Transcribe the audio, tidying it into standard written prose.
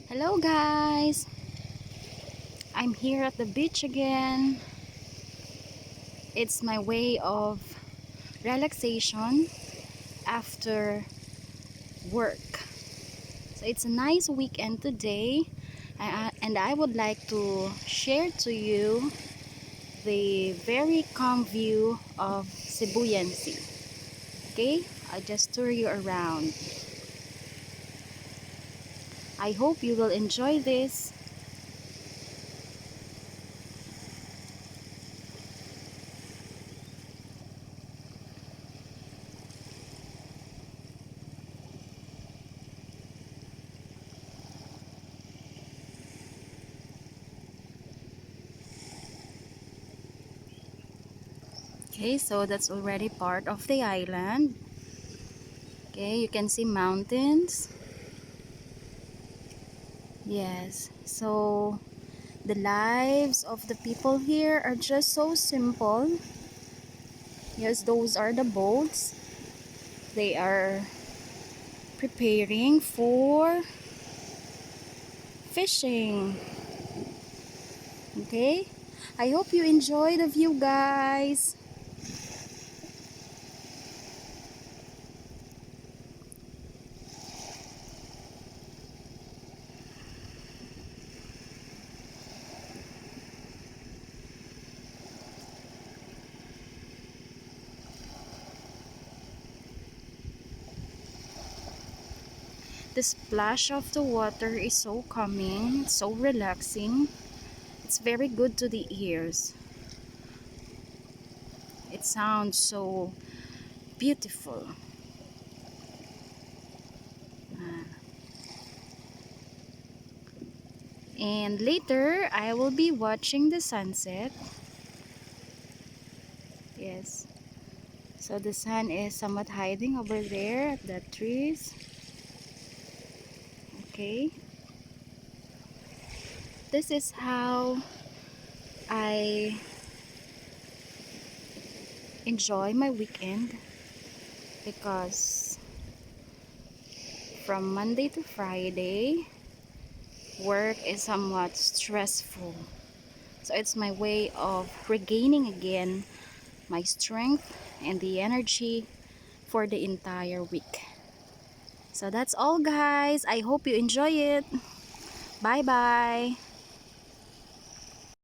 Hello guys, I'm here at the beach again. It's my way of relaxation after work. So it's a nice weekend today, and I would like to share to you the very calm view of Sibuyan Sea. Okay, I'll just tour you around. I hope you will enjoy this. Okay, so that's already part of the island. Okay, you can see mountains. Yes, so the lives of the people here are just so simple. Yes, those are the boats. They are preparing for fishing. Okay, I hope you enjoy the view, guys. The splash of the water is so calming, so relaxing. It's very good to the ears. It sounds so beautiful. And later, I will be watching the sunset. Yes. So the sun is somewhat hiding over there at the trees. Okay. This is how I enjoy my weekend, because from Monday to Friday, work is somewhat stressful. So it's my way of regaining again my strength and the energy for the entire week. So that's all, guys. I hope you enjoy it. Bye bye.